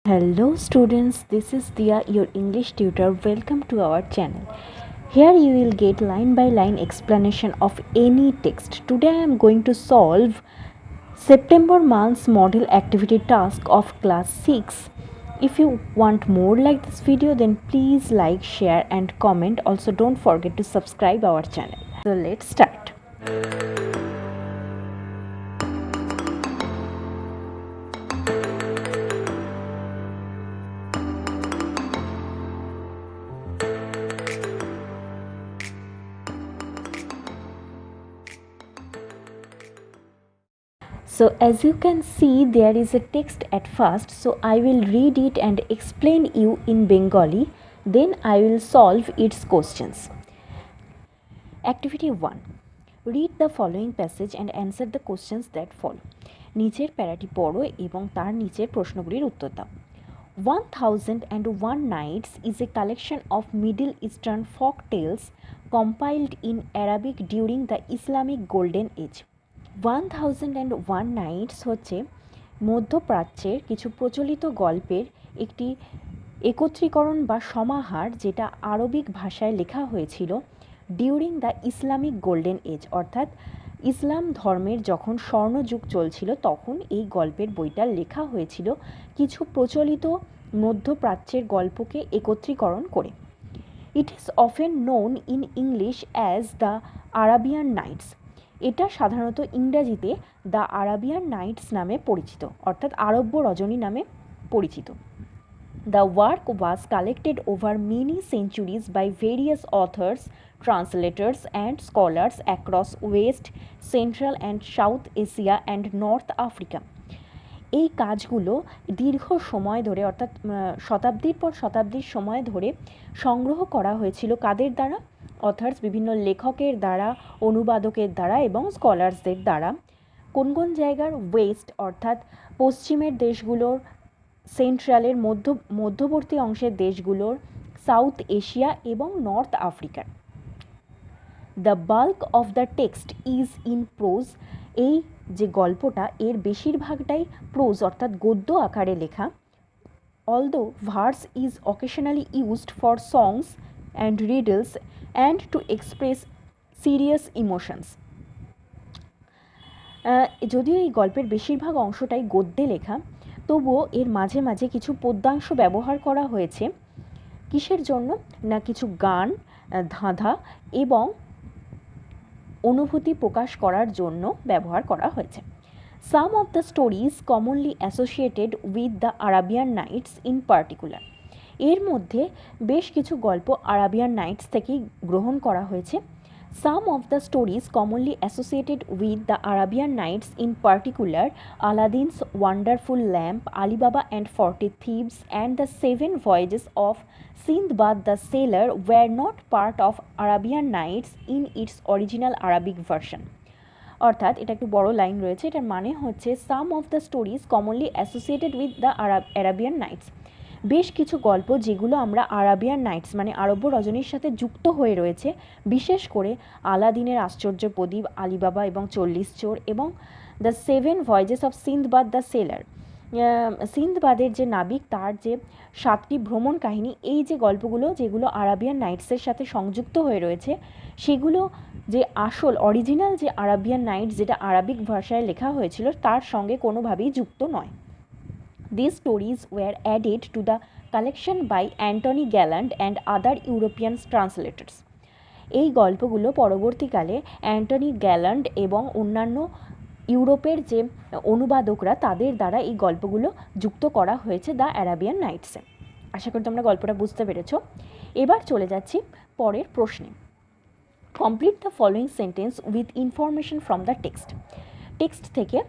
Hello students, this is Dia, your English tutor. Welcome to our channel. Here you will get line by line explanation of any text. Today I am going to solve September month's model activity task of class 6. If you want more like this video, then please like, share and comment. Also don't forget to subscribe our channel. So let's start. So as you can see, there is a text at first, so I will read it and explain you in Bengali, then I will solve its questions. Activity 1. Read the following passage and answer the questions that follow. নিচের প্যারাটি পড়ো এবং তার নিচের প্রশ্নগুলির উত্তর দাও। 1001 Nights is a collection of Middle Eastern folk tales compiled in Arabic during the Islamic Golden Age. 1001 Nights হচ্ছে মধ্যপ্রাচ্যের কিছু প্রচলিত গল্পের একটি একত্রীকরণ বা সমাহার, যেটা আরবিক ভাষায় লেখা হয়েছিল during the Islamic golden age, অর্থাৎ ইসলাম ধর্মের যখন স্বর্ণযুগ চলছিল তখন এই গল্পের বইটা লেখা হয়েছিল কিছু প্রচলিত মধ্যপ্রাচ্যের গল্পকে একত্রীকরণ করে। It is often known in English as the Arabian Nights. এটা সাধারণত ইংরাজিতে দ্য আরাবিয়ান নাইটস নামে পরিচিত, অর্থাৎ আরব্য রজনী নামে পরিচিত। The work was collected over many centuries by various authors, translators and scholars across West, Central and South Asia and North Africa. এই কাজগুলো দীর্ঘ সময় ধরে, অর্থাৎ শতাব্দীর পর শতাব্দীর সময় ধরে সংগ্রহ করা হয়েছিল কাদের দ্বারা? অথার্স, বিভিন্ন লেখকের দ্বারা, অনুবাদকের দ্বারা এবং স্কলার্সদের দ্বারা। কোন কোন জায়গার? ওয়েস্ট অর্থাৎ পশ্চিমের দেশগুলোর, সেন্ট্রালের মধ্যবর্তী অংশের দেশগুলোর, সাউথ এশিয়া এবং নর্থ আফ্রিকার। The bulk of the text is in pros. এই যে গল্পটা, এর বেশিরভাগটাই প্রোজ অর্থাৎ গদ্য আকারে লেখা। Although verse is occasionally used for songs and riddles and to express serious emotions. যদিও এই গল্পের বেশিরভাগ অংশটাই গদ্যে লেখা, তবুও এর মাঝে মাঝে কিছু পদ্যাংশ ব্যবহার করা হয়েছে। কিসের জন্য? না কিছু গান, ধাঁধা এবং অনুভূতি প্রকাশ করার জন্য ব্যবহার করা হয়েছে। Some of the stories commonly associated with the Arabian Nights in particular. এর মধ্যে বেশ কিছু গল্প আরাবিয়ান নাইটস থেকেই গ্রহণ করা হয়েছে। Some of the stories commonly associated with the Arabian Nights, in particular Aladdin's Wonderful Lamp, Ali Baba and 40 Thieves, and the 7 Voyages of Sindbad the Sailor, were not part of Arabian Nights in its original Arabic version. অর্থাৎ এটা একটু বড় line রয়েছে, এটার মানে হচ্ছে some of the stories commonly associated with the Arabian Nights. বেশ কিছু গল্প যেগুলো আমরা আরাবিয়ান নাইটস মানে আরব্য রজনীর সাথে যুক্ত হয়ে রয়েছে, বিশেষ করে আলাদিনের আশ্চর্য প্রদীপ, আলিবাবা এবং 40 চোর এবং the 7 voyages of Sindbad the sailor, সিন্দবাদের যে নাবিক তার যে 7টি ভ্রমণ কাহিনী, এই যে গল্পগুলো যেগুলো আরাবিয়ান নাইটসের সাথে সংযুক্ত হয়ে রয়েছে, সেগুলো যে আসল অরিজিনাল যে আরাবিয়ান নাইটস যেটা আরবিক ভাষায় লেখা হয়েছিল তার সঙ্গে কোনোভাবেই যুক্ত নয়। These stories were added to the collection by Anthony Galland and other European translators. এই গল্পগুলো পরবর্তীকালে অ্যান্টনি গ্যালান্ড এবং অন্যান্য ইউরোপের যে অনুবাদকরা তাদের দ্বারা এই গল্পগুলো যুক্ত করা হয়েছে দ্য আরাবিয়ান নাইটসে। আশা করি তোমরা গল্পটা বুঝতে পেরেছ। এবার চলে যাচ্ছি পরের প্রশ্নে। Complete the following sentence with information from the text. Text থেকে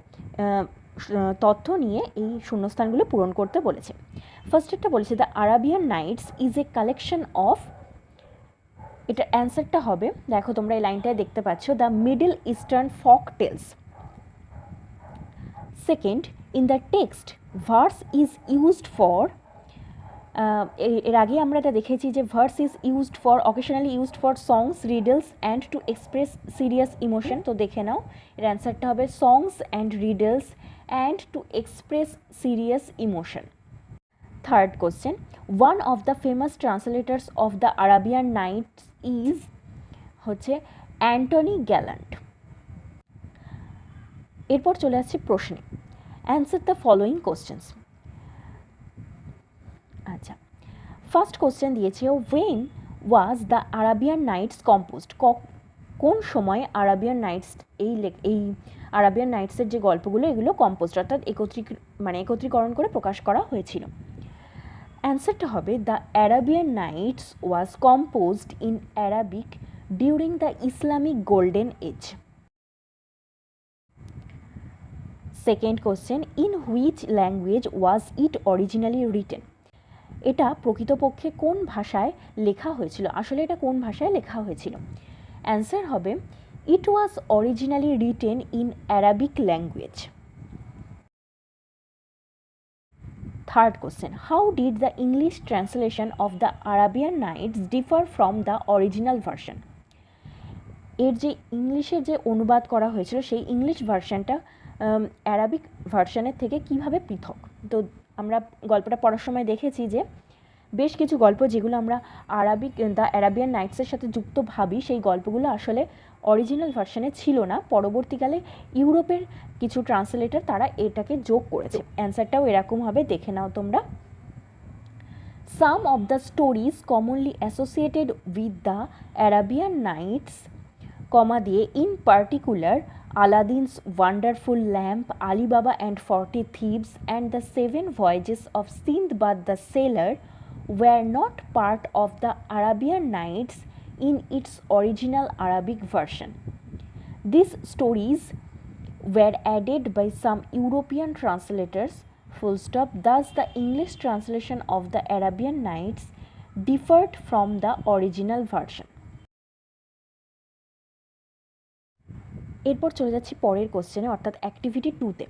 তথ্য নিয়ে এই শূন্যস্থানগুলো পূরণ করতে বলেছে। ফার্স্টেরটা বলেছে the Arabian Nights is a collection of, এটার অ্যান্সারটা হবে, দেখো তোমরা এই লাইনটায় দেখতে পাচ্ছ, the Middle Eastern folk tales. Second, in the text verse is used for, এর আগে আমরা এটা দেখেছি যে verse is used for, occasionally used for songs, riddles and to express serious emotion. তো দেখে নাও, এর অ্যান্সারটা হবে songs and riddles and to express serious emotion. Third question, one of the famous translators of the Arabian Nights is হচ্ছে Antony Galland. এরপর চলে আসছে প্রশ্নে, অ্যান্সার দ্য ফলোয়িং কোশ্চেন্স। আচ্ছা, ফার্স্ট কোশ্চেন দিয়েছে when was the Arabian Nights composed, কোন সময় Arabian Nights এই আরাবিয়ান নাইটসের যে গল্পগুলো এগুলো কম্পোজড অর্থাৎ একত্রীকরণ করে প্রকাশ করা হয়েছিল। অ্যান্সারটা হবে the Arabian Nights was composed in Arabic during the Islamic golden age. Second question, in which language was it originally written, এটা প্রকৃতপক্ষে কোন ভাষায় লেখা হয়েছিল, আসলে এটা কোন ভাষায় লেখা হয়েছিল। অ্যান্সার হবে it was originally written in Arabic language. Third question, how did the English translation of the Arabian Nights differ from the original version, এর যে ইংলিশের যে অনুবাদ করা হয়েছিল সেই ইংলিশ ভার্সনটা অ্যারাবিক ভার্সনের থেকে কিভাবে পৃথক। তো আমরা গল্পটা পড়ার সময় দেখেছি যে বেশ কিছু গল্প যেগুলো আমরা দ্য অ্যারাবিয়ান নাইটসের সাথে যুক্ত ভাবি সেই গল্পগুলো আসলে অরিজিনাল ভার্সনে ছিল না, পরবর্তীকালে ইউরোপের কিছু ট্রান্সলেটর তারা এটাকে যোগ করেছে। অ্যান্সারটাও এরকম হবে, দেখে নাও তোমরা। Some of the stories commonly associated with the Arabian Nights comma দিয়ে in particular Aladdin's Wonderful Lamp, Ali Baba and 40 Thieves and the 7 Voyages of Sindbad the Sailor were not part of the Arabian Nights in its original Arabic version. These stories were added by some European translators, full stop. Thus the English translation of the Arabian Nights differed from the original version. এরপর চলে যাচ্ছি পরের কোশ্চেনে অর্থাৎ activity 2তে।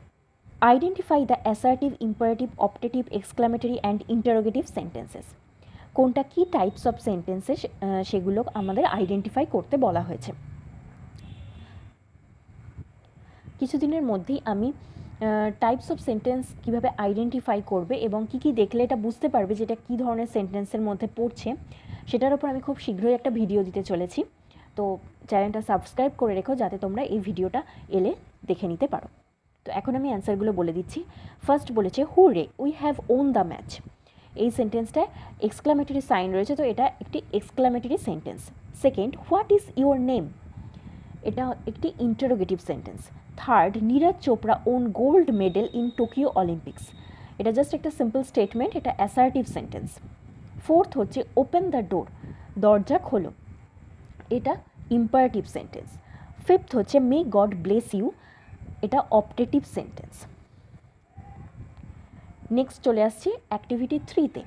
Identify the assertive, imperative, optative, exclamatory and interrogative sentences, কোনটা কি types of sentences সেগুলো আমাদের আইডেন্টিফাই করতে বলা হয়েছে। কিছুদিনের মধ্যেই আমি টাইপস অফ সেন্টেন্স কীভাবে আইডেন্টিফাই করবে এবং কী কী দেখলে এটা বুঝতে পারবে যে এটা কী ধরনের সেন্টেন্সের মধ্যে পড়ছে সেটার উপর আমি খুব শীঘ্রই একটা ভিডিও দিতে চলেছি। তো চ্যানেলটা সাবস্ক্রাইব করে রেখো যাতে তোমরা এই ভিডিওটা এলে দেখে নিতে পারো। তো এখন আমি অ্যান্সারগুলো বলে দিচ্ছি। ফার্স্ট বলেছে hurray we have won the match, এই সেন্টেন্সটায় এক্সক্লামেটরি সাইন রয়েছে, তো এটা একটি exclamatory sentence. Second, what is your name, এটা একটি interrogative sentence. Third, Neeraj Chopra won gold medal in Tokyo Olympics, এটা জাস্ট একটা সিম্পল স্টেটমেন্ট, এটা অ্যাসার্টিভ সেন্টেন্স। ফোর্থ হচ্ছে ওপেন দ্য ডোর, দরজা খোলো, এটা ইম্পারেটিভ সেন্টেন্স। ফিফথ হচ্ছে মে গড ব্লেস ইউ, এটা অপটেটিভ সেন্টেন্স। নেক্সট চলে আসছি অ্যাক্টিভিটি 3তে।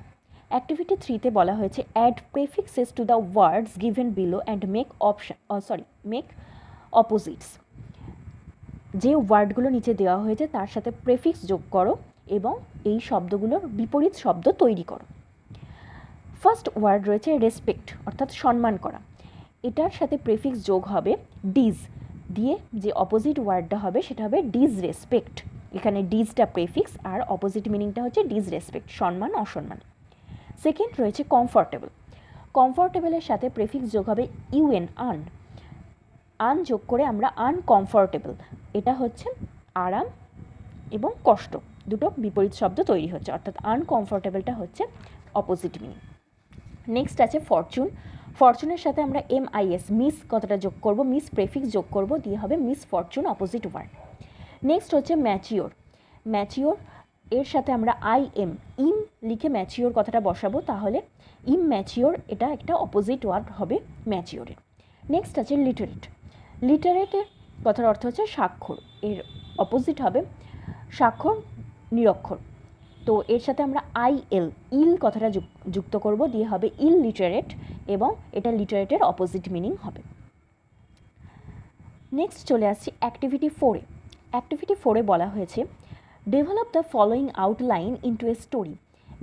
অ্যাক্টিভিটি 3তে বলা হয়েছে add prefixes to the words given below and make opposites, যে ওয়ার্ডগুলো নিচে দেওয়া হয়েছে তার সাথে প্রেফিক্স যোগ করো এবং এই শব্দগুলোর বিপরীত শব্দ তৈরি করো। ফার্স্ট ওয়ার্ড রয়েছে রেসপেক্ট অর্থাৎ সম্মান করা, এটার সাথে প্রেফিক্স যোগ হবে ডিজ দিয়ে, যে অপোজিট ওয়ার্ডটা হবে সেটা হবে ডিজ রেসপেক্ট। এখানে ডিজটা প্রেফিক্স আর অপোজিট মিনিংটা হচ্ছে ডিজ রেসপেক্ট, সম্মান অসম্মান। সেকেন্ড রয়েছে কমফর্টেবল, কমফর্টেবলের সাথে প্রেফিক্স যোগ হবে ইউএন আন যোগ করে আমরা আনকমফর্টেবল, এটা হচ্ছে আরাম এবং কষ্ট, দুটো বিপরীত শব্দ তৈরি হচ্ছে, অর্থাৎ আনকমফর্টেবলটা হচ্ছে অপোজিট মিনিং। নেক্সট আছে ফরচুন, ফরচুনের সাথে আমরা MIS মিস কথাটা যোগ করব, মিস প্রেফিক্স যোগ করব, দিয়ে হবে miss fortune opposite word. Next হচ্ছে ম্যাচিওর, ম্যাচিওর এর সাথে আমরা ইম লিখে ম্যাচিওর কথাটা বসাবো, তাহলে ইমম্যাচিওর এটা একটা অপোজিট ওয়ার্ড হবে ম্যাচিওরের। নেক্সট আছে লিটারেট, লিটারেটের কথার অর্থ হচ্ছে স্বাক্ষর, এর অপোজিট হবে স্বাক্ষর নিরক্ষর, তো এর সাথে আমরা ইল কথাটা যুক্ত করব, দিয়ে হবে ইললিটারেট এবং এটা লিটারেটের অপোজিট মিনিং হবে। নেক্সট চলে আসছি অ্যাক্টিভিটি 4-এ। অ্যাক্টিভিটি 4-এ বলা হয়েছে develop the following outline into a story,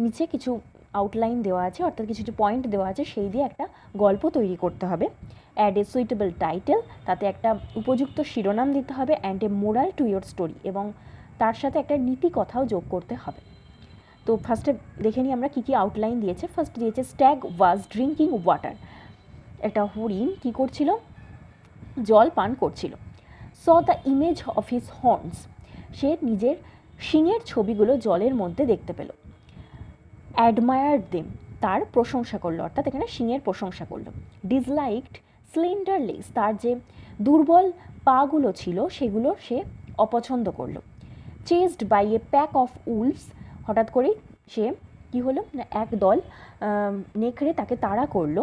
নিচে কিছু আউটলাইন দেওয়া আছে অর্থাৎ কিছু পয়েন্ট দেওয়া আছে, সেই দিয়ে একটা গল্প তৈরি করতে হবে। অ্যাড এ সুইটেবল টাইটেল, তাতে একটা উপযুক্ত শিরোনাম দিতে হবে, and a moral to your story, এবং তার সাথে একটা নীতি কথাও যোগ করতে হবে। তো ফার্স্টে দেখে নিই আমরা কী কী আউটলাইন দিয়েছে। ফার্স্ট দিয়েছে স্ট্যাগ ওয়াজ ড্রিঙ্কিং ওয়াটার, একটা হরিণ কী করছিল, জল পান করছিল। Saw the image of his horns, সে নিজের শিংয়ের ছবিগুলো জলের মধ্যে দেখতে পেল। অ্যাডমায়ার্ড দেম, তার প্রশংসা করলো, অর্থাৎ এখানে শিংয়ের প্রশংসা করলো। ডিসলাইকড স্লেন্ডার লেগস, তার যে দুর্বল পাগুলো ছিল সেগুলো সে অপছন্দ করলো। Chased by a pack of wolves, হঠাৎ করেই সে কী হলো না একদল নেকড়ে তাকে তাড়া করলো।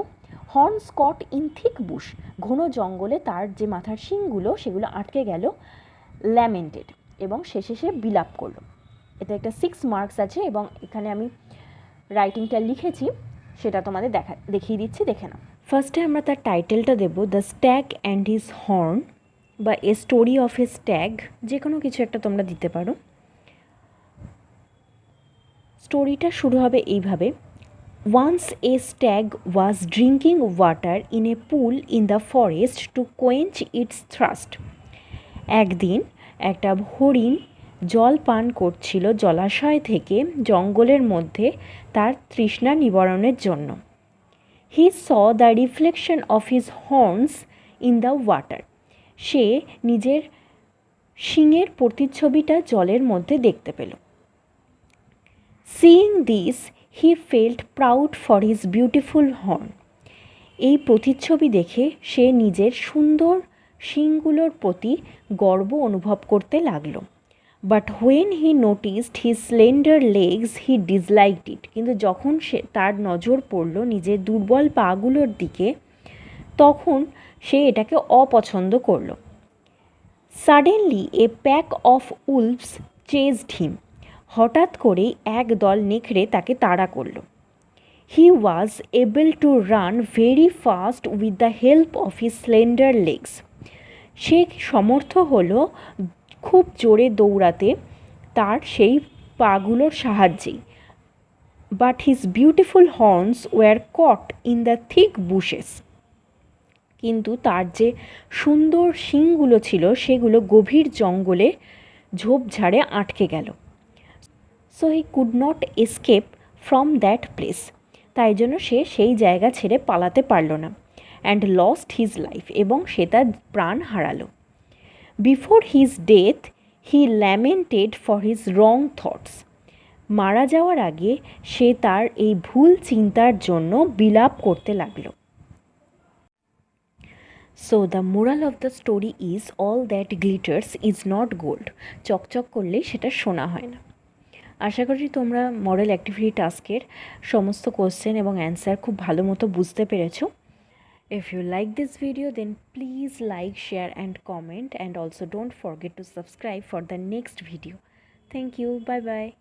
Horns caught in thick bush, ঘন জঙ্গলে তার যে মাথার শিংগুলো সেগুলো আটকে গেল। ল্যামেন্টেড, এবং শেষে সে বিলাপ করলো। এতে একটা 6 মার্কস আছে এবং এখানে আমি রাইটিংটা লিখেছি, সেটা তোমাদের দেখিয়ে দিচ্ছি, দেখে নাও। ফার্স্টে আমরা তার টাইটেলটা দেব the stag and his horn, বা a story of a stag, যে কোনো কিছু একটা তোমরা দিতে পারো। স্টোরিটা শুরু হবে এইভাবে। Once a stag was drinking water in a pool in the forest to quench its thirst, একদিন একটা হরিণ জল পান করছিল জলাশয় থেকে জঙ্গলের মধ্যে তার তৃষ্ণা নিবারণের জন্য। He saw the reflection of his horns in the water, সে নিজের শিংয়ের প্রতিচ্ছবিটা জলের মধ্যে দেখতে পেল। Seeing this he felt proud for his beautiful horn, এই প্রতিচ্ছবি দেখে সে নিজের সুন্দর শিংগুলোর প্রতি গর্ব অনুভব করতে লাগল। But when he noticed his slender legs he disliked it, কিন্তু যখন তার নজর পড়ল নিজের দুর্বল পাগুলোর দিকে, তখন সে এটাকে অপছন্দ করল। Suddenly a pack of wolves chased him, হঠাৎ করেই এক দল নেকড়ে তাকে তাড়া করল। He was able to run very fast with the help of his slender legs, সে সমর্থ হলো খুব জোরে দৌড়াতে তার সেই পাগুলোর সাহায্যেই। But his beautiful horns were caught in the thick bushes, কিন্তু তার যে সুন্দর শিংগুলো ছিল সেগুলো গভীর জঙ্গলে ঝোপঝাড়ে আটকে গেল। So he could not escape from that place, তাই জন্য সে সেই জায়গা ছেড়ে পালাতে পারল না। অ্যান্ড লস্ট হিজ লাইফ, এবং সে তার প্রাণ হারালো। Before his death he lamented for his wrong thoughts, মারা যাওয়ার আগে সে তার এই ভুল চিন্তার জন্য বিলাপ করতে লাগলো। So the moral of the story is all that glitters is not gold, চকচক করলেই সেটা সোনা হয় না। আশা করি তোমরা মডেল অ্যাক্টিভিটি টাস্কের সমস্ত কোশ্চেন এবং অ্যান্সার খুব ভালো মতো বুঝতে পেরেছো। If you like this video, then please like, share and comment, and also don't forget to subscribe for the next video. Thank you. Bye bye.